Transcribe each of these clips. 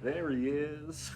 There he is.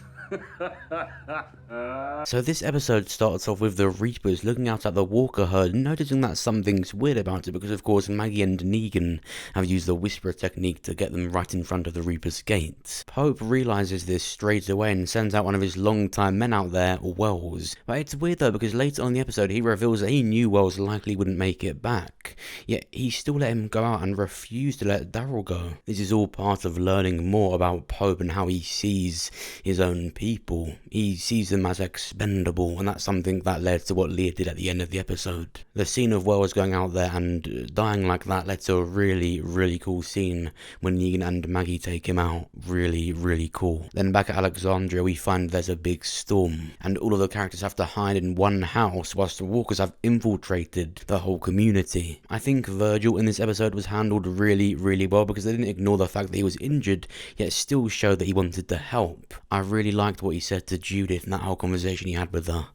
So this episode starts off with the Reapers looking out at the Walker herd and noticing that something's weird about it because of course Maggie and Negan have used the Whisperer technique to get them right in front of the Reapers' gates. Pope realizes this straight away and sends out one of his longtime men out there, Wells. But it's weird though because later on in the episode he reveals that he knew Wells likely wouldn't make it back, yet he still let him go out and refused to let Daryl go. This is all part of learning more about Pope and how he sees his own people. He sees them as expendable, and that's something that led to what Leah did at the end of the episode. The scene of Wells going out there and dying like that led to a really cool scene when Negan and Maggie take him out. Really cool. Then back at Alexandria we find there's a big storm, and all of the characters have to hide in one house whilst the Walkers have infiltrated the whole community. I think Virgil in this episode was handled really well because they didn't ignore the fact that he was injured, yet still showed that he wanted to help. I really liked what he said to Judith and that whole conversation he had with her,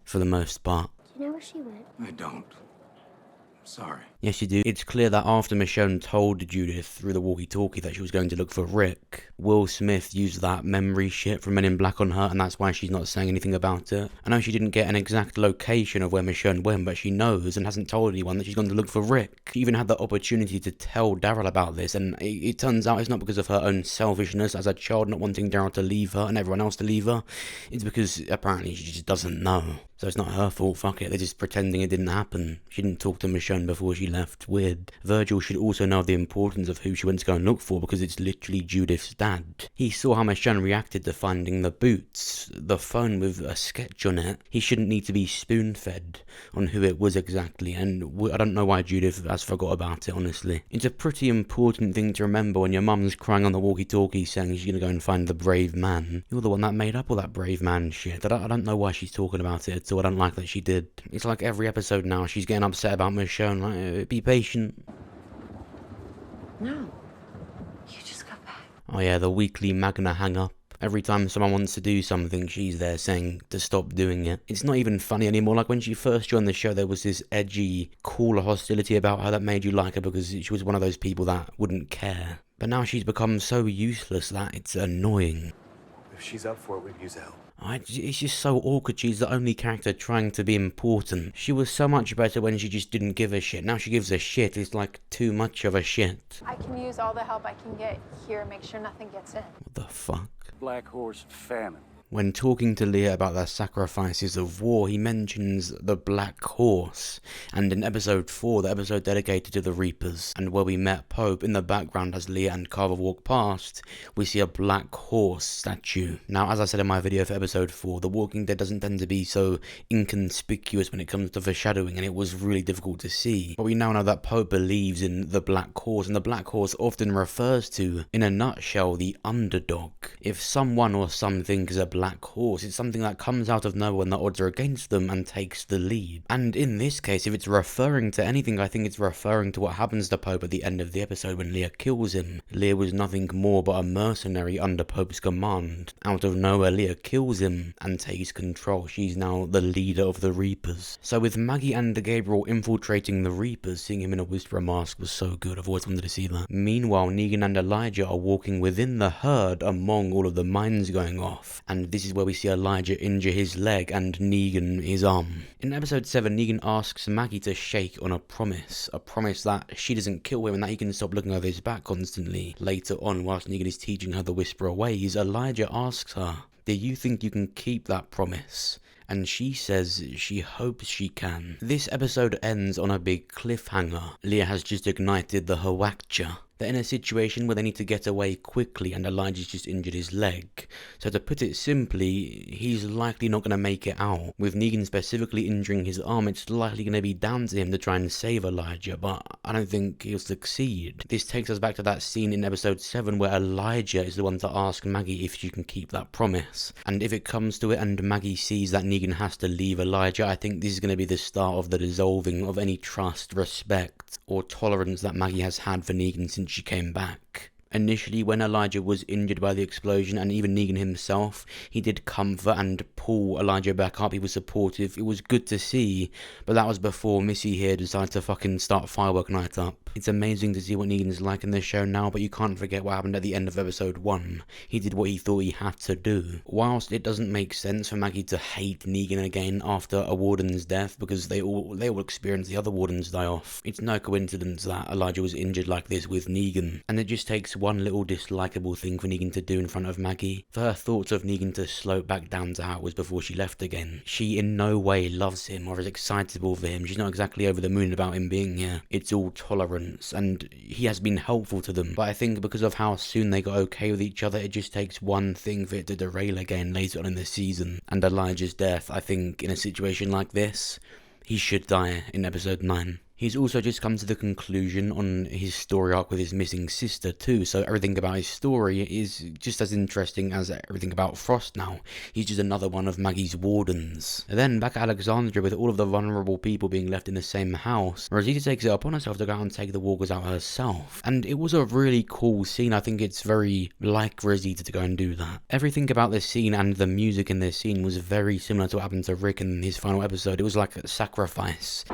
for the most part. Do you know where she went? I don't. I'm sorry. Yes, you do. It's clear that after Michonne told Judith through the walkie-talkie that she was going to look for Rick, Will Smith used that memory shit from Men in Black on her, and that's why she's not saying anything about it. I know she didn't get an exact location of where Michonne went, but she knows and hasn't told anyone that she's going to look for Rick. She even had the opportunity to tell Daryl about this, and it turns out it's not because of her own selfishness as a child not wanting Daryl to leave her and everyone else to leave her. It's because apparently she just doesn't know. So it's not her fault, fuck it, they're just pretending it didn't happen. She didn't talk to Michonne before she left, weird. Virgil should also know the importance of who she went to go and look for because it's literally Judith's dad. He saw how Michonne reacted to finding the boots, the phone with a sketch on it. He shouldn't need to be spoon-fed on who it was exactly, and I don't know why Judith has forgot about it, honestly. It's a pretty important thing to remember when your mum's crying on the walkie-talkie saying she's gonna go and find the brave man. You're the one that made up all that brave man shit. I don't know why she's talking about it at all. I don't like that she did. It's like every episode now, she's getting upset about Michonne. Like, be patient. No. You just got back. Oh yeah, the weekly Magna hang-up. Every time someone wants to do something, she's there saying to stop doing it. It's not even funny anymore. Like when she first joined the show, there was this edgy, cooler hostility about her that made you like her because she was one of those people that wouldn't care. But now she's become so useless that it's annoying. If she's up for it, we can use help. It's just so awkward. She's the only character trying to be important. She was so much better when she just didn't give a shit. Now she gives a shit. It's like too much of a shit. I can use all the help I can get here and make sure nothing gets in. What the fuck? Black horse famine. When talking to Leah about the sacrifices of war, he mentions the Black Horse, and in episode 4, the episode dedicated to the Reapers, and where we met Pope, in the background as Leah and Carver walk past, we see a Black Horse statue. Now, as I said in my video for episode 4, The Walking Dead doesn't tend to be so inconspicuous when it comes to foreshadowing, and it was really difficult to see. But we now know that Pope believes in the Black Horse, and the Black Horse often refers to, in a nutshell, the underdog. If someone or something is a Black Horse, it's something that comes out of nowhere when the odds are against them and takes the lead. And in this case, if it's referring to anything, I think it's referring to what happens to Pope at the end of the episode when Leah kills him. Leah was nothing more but a mercenary under Pope's command. Out of nowhere, Leah kills him and takes control. She's now the leader of the Reapers. So with Maggie and Gabriel infiltrating the Reapers, seeing him in a Whisperer mask was so good. I've always wanted to see that. Meanwhile, Negan and Elijah are walking within the herd among all of the mines going off. And this is where we see Elijah injure his leg and Negan his arm. In episode 7, Negan asks Maggie to shake on a promise that she doesn't kill him and that he can stop looking over his back constantly. Later on, whilst Negan is teaching her the Whisperer ways, Elijah asks her, "Do you think you can keep that promise?" And she says she hopes she can. This episode ends on a big cliffhanger. Leah has just ignited the hwacha. They're in a situation where they need to get away quickly and Elijah's just injured his leg. So to put it simply, he's likely not going to make it out. With Negan specifically injuring his arm, it's likely going to be down to him to try and save Elijah, but I don't think he'll succeed. This takes us back to that scene in episode 7 where Elijah is the one to ask Maggie if she can keep that promise. And if it comes to it and Maggie sees that Negan has to leave Elijah, I think this is going to be the start of the dissolving of any trust, respect, or tolerance that Maggie has had for Negan since she came back. Initially, when Elijah was injured by the explosion, and even Negan himself, he did comfort and pull Elijah back up. He was supportive. It was good to see, but that was before Missy here decided to fucking start firework night up. It's amazing to see what Negan is like in this show now, but you can't forget what happened at the end of episode 1. He did what he thought he had to do. Whilst it doesn't make sense for Maggie to hate Negan again after a warden's death, because they all experience the other wardens die off, it's no coincidence that Elijah was injured like this with Negan, and it just takes one little dislikable thing for Negan to do in front of Maggie. For her thoughts of Negan to slow back down to how it was before she left again. She in no way loves him or is excitable for him. She's not exactly over the moon about him being here. It's all tolerance, and he has been helpful to them, but I think because of how soon they got okay with each other, it just takes one thing for it to derail again later on in the season. And Elijah's death, I think in a situation like this, he should die in episode 9. He's also just come to the conclusion on his story arc with his missing sister too, so everything about his story is just as interesting as everything about Frost now. He's just another one of Maggie's wardens. And then back at Alexandria with all of the vulnerable people being left in the same house, Rosita takes it upon herself to go out and take the walkers out herself. And it was a really cool scene. I think it's very like Rosita to go and do that. Everything about this scene and the music in this scene was very similar to what happened to Rick in his final episode. It was like a sacrifice.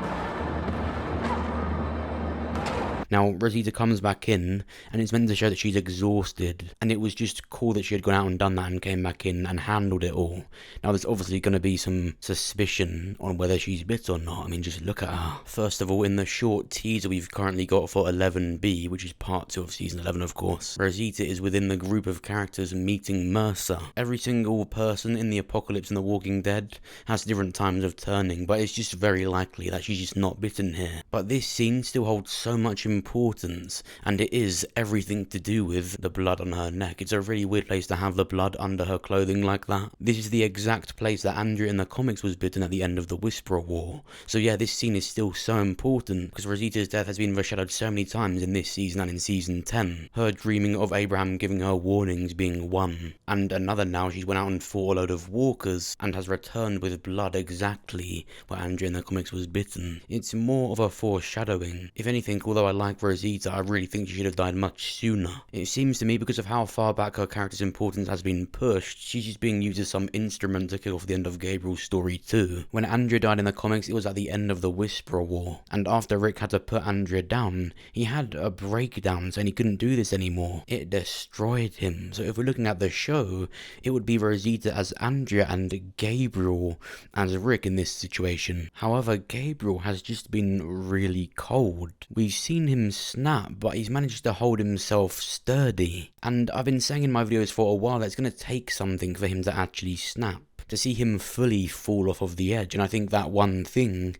Now, Rosita comes back in, and it's meant to show that she's exhausted, and it was just cool that she had gone out and done that and came back in and handled it all. Now, there's obviously going to be some suspicion on whether she's bit or not. I mean, just look at her. First of all, in the short teaser we've currently got for 11B, which is part 2 of season 11, of course, Rosita is within the group of characters meeting Mercer. Every single person in the Apocalypse and The Walking Dead has different times of turning, but it's just very likely that she's just not bitten here. But this scene still holds so much importance, and it is everything to do with the blood on her neck. It's a really weird place to have the blood under her clothing like that. This is the exact place that Andrea in the comics was bitten at the end of the Whisperer War. So yeah, this scene is still so important, because Rosita's death has been foreshadowed so many times in this season and in season 10. Her dreaming of Abraham giving her warnings being one, and another now she's went out and fought a load of walkers and has returned with blood exactly where Andrea in the comics was bitten. It's more of a foreshadowing. If anything, although I like Rosita, I really think she should have died much sooner. It seems to me, because of how far back her character's importance has been pushed, she's just being used as some instrument to kill off the end of Gabriel's story too. When Andrea died in the comics, it was at the end of the Whisperer War, and after Rick had to put Andrea down, he had a breakdown saying he couldn't do this anymore. It destroyed him. So if we're looking at the show, it would be Rosita as Andrea and Gabriel as Rick in this situation. However, Gabriel has just been really cold. We've seen him snap, but he's managed to hold himself sturdy. And I've been saying in my videos for a while that it's going to take something for him to actually snap, to see him fully fall off of the edge, and I think that one thing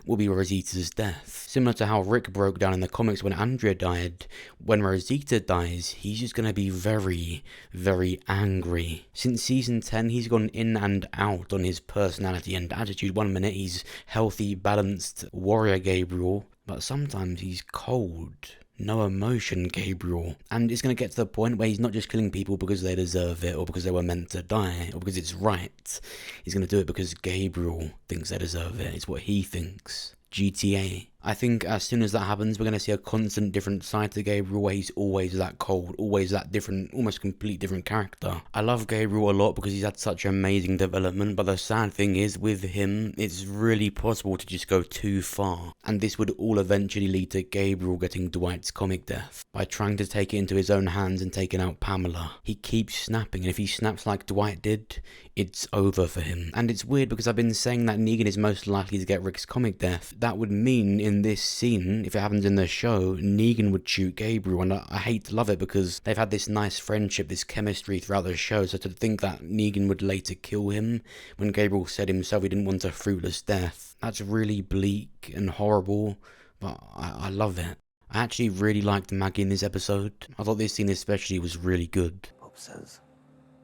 will be Rosita's death. Similar to how Rick broke down in the comics when Andrea died, when Rosita dies, he's just going to be very, very angry. Since season 10, he's gone in and out on his personality and attitude. One minute he's healthy, balanced warrior Gabriel, but sometimes he's cold. No emotion Gabriel. And it's going to get to the point where he's not just killing people because they deserve it or because they were meant to die or because it's right. He's going to do it because Gabriel thinks they deserve it. It's what he thinks. GTA. I think as soon as that happens, we're going to see a constant different side to Gabriel, where he's always that cold, always that different, almost complete different character. I love Gabriel a lot because he's had such amazing development, but the sad thing is, with him, it's really possible to just go too far. And this would all eventually lead to Gabriel getting Dwight's comic death, by trying to take it into his own hands and taking out Pamela. He keeps snapping, and if he snaps like Dwight did, it's over for him. And it's weird because I've been saying that Negan is most likely to get Rick's comic death. That would mean in this scene, if it happens in the show, Negan would shoot Gabriel, and I hate to love it because they've had this nice friendship, this chemistry throughout the show, so to think that Negan would later kill him when Gabriel said himself he didn't want a fruitless death, that's really bleak and horrible, but I love it. I actually really liked Maggie in this episode. I thought this scene especially was really good. Pope says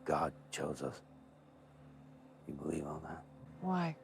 God chose us. You believe all that? Why?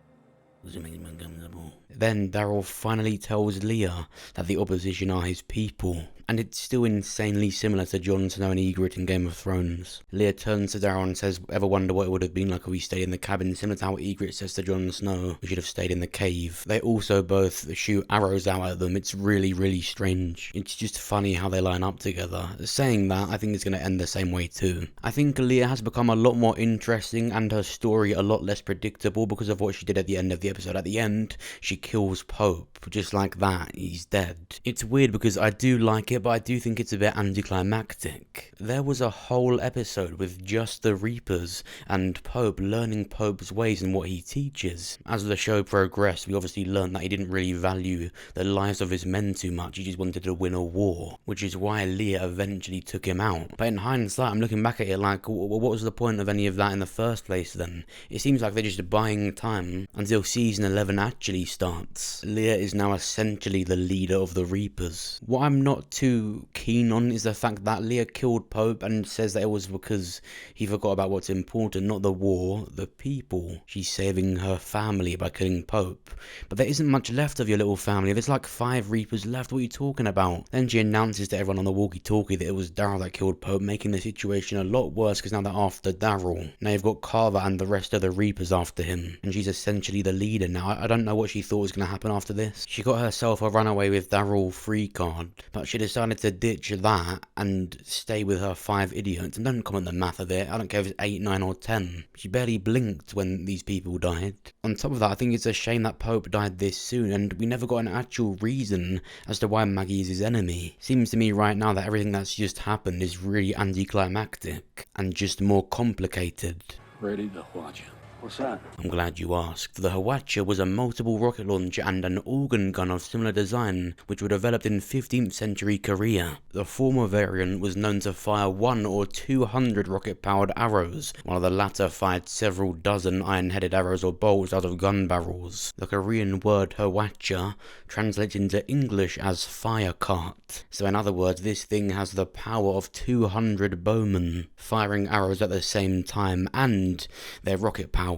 Then Daryl finally tells Leah that the opposition are his people, and it's still insanely similar to Jon Snow and Ygritte in Game of Thrones. Leah turns to Daryl and says, ever wonder what it would have been like if we stayed in the cabin, similar to how Ygritte says to Jon Snow, we should have stayed in the cave. They also both shoot arrows out at them. It's really, really strange. It's just funny how they line up together. Saying that, I think it's going to end the same way too. I think Leah has become a lot more interesting and her story a lot less predictable because of what she did at the end of the episode. At the end, she kills Pope, just like that, he's dead. It's weird because I do like it, but I do think it's a bit anticlimactic. There was a whole episode with just the Reapers and Pope learning Pope's ways and what he teaches. As the show progressed, we obviously learned that he didn't really value the lives of his men too much, he just wanted to win a war, which is why Leah eventually took him out. But in hindsight, I'm looking back at it like, what was the point of any of that in the first place then? It seems like they're just buying time until season 11 actually starts. Leah is now essentially the leader of the Reapers. What I'm not too keen on is the fact that Leah killed Pope and says that it was because he forgot about what's important, not the war, the people. She's saving her family by killing Pope. But there isn't much left of your little family. There's like 5 Reapers left. What are you talking about? Then she announces to everyone on the walkie-talkie that it was Daryl that killed Pope, making the situation a lot worse because now they're after Daryl. Now you've got Carver and the rest of the Reapers after him, and she's essentially the leader now. I don't know what she thought was going to happen after this. She got herself a runaway with Daryl free card, but she decided to ditch that and stay with her 5 idiots. And don't comment the math of it. I don't care if it's 8, 9 or 10. She barely blinked when these people died. On top of that, I think it's a shame that Pope died this soon, and we never got an actual reason as to why Maggie is his enemy. Seems to me right now that everything that's just happened is really anticlimactic and just more complicated. Ready to watch it. What's that? I'm glad you asked. The hwacha was a multiple rocket launcher and an organ gun of similar design, which were developed in 15th century Korea. The former variant was known to fire 100 or 200 rocket-powered arrows, while the latter fired several dozen iron-headed arrows or bolts out of gun barrels. The Korean word hwacha translates into English as fire cart. So in other words, this thing has the power of 200 bowmen, firing arrows at the same time, and they're rocket-powered.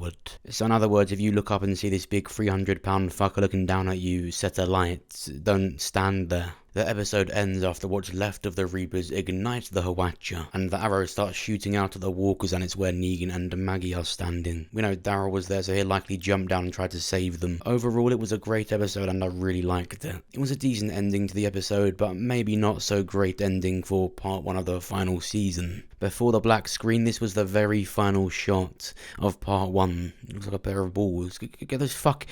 So in other words, if you look up and see this big 300-pound fucker looking down at you, set a light, don't stand there. The episode ends after what's left of the Reapers ignite the hwacha, and the arrow starts shooting out at the walkers, and it's where Negan and Maggie are standing. We know Daryl was there, so he'll likely jump down and try to save them. Overall, it was a great episode and I really liked it. It was a decent ending to the episode, but maybe not so great ending for part 1 of the final season. Before the black screen, this was the very final shot of part 1. It looks like a pair of balls. Get those fuck.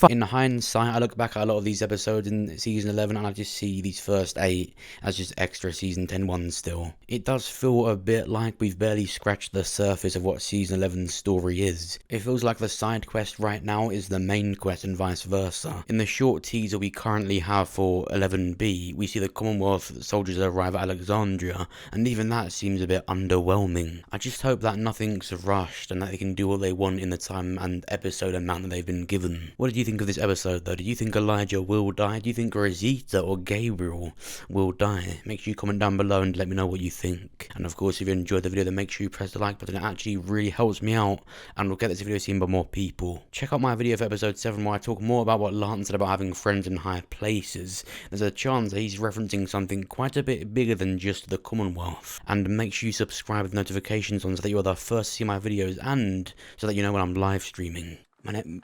In hindsight, I look back at a lot of these episodes in season 11 and I just see these first 8 as just extra season 10 ones still. It does feel a bit like we've barely scratched the surface of what season 11's story is. It feels like the side quest right now is the main quest and vice versa. In the short teaser we currently have for 11B, we see the Commonwealth soldiers arrive at Alexandria, and even that seems a bit underwhelming. I just hope that nothing's rushed and that they can do what they want in the time and episode amount that they've been given. What did you think of this episode though? Did you think Elijah will die? Do you think Rosita or Gabriel will die? Make sure you comment down below and let me know what you think. And of course, if you enjoyed the video, then make sure you press the like button. It actually really helps me out and will get this video seen by more people. Check out my video for episode 7 where I talk more about what Lance said about having friends in higher places. There's a chance that he's referencing something quite a bit bigger than just the Commonwealth. And make sure you subscribe with notifications on so that you're the first to see my videos and so that you know when I'm live streaming. My name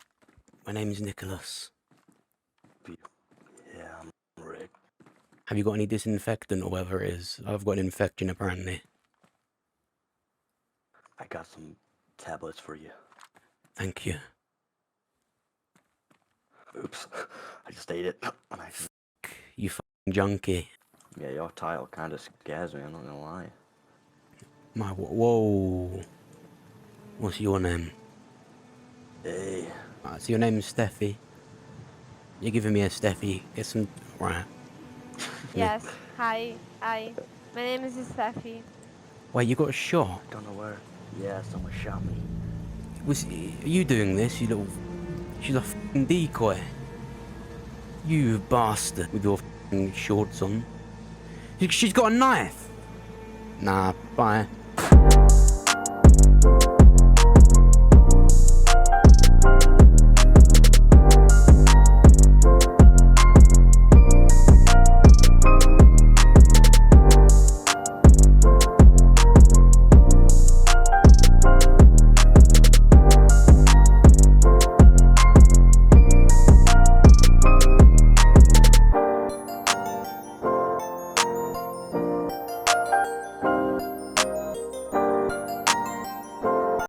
is Nicholas. Yeah, I'm Rick. Have you got any disinfectant or whatever it is? I've got an infection apparently. I got some tablets for you. Thank you. Oops. I just ate it. You f***ing junkie. Yeah, your tile kind of scares me, I'm not gonna lie. Whoa. What's your name? Hey. So your name's Steffi. You're giving me a Steffi. Get some... Right. Yes. Hi. My name is Steffi. Wait, you got a shot? Don't know where. Yeah, someone shot me. Are you doing this, you little... She's a f***ing decoy. You bastard with your f***ing shorts on. She's got a knife. Nah, bye.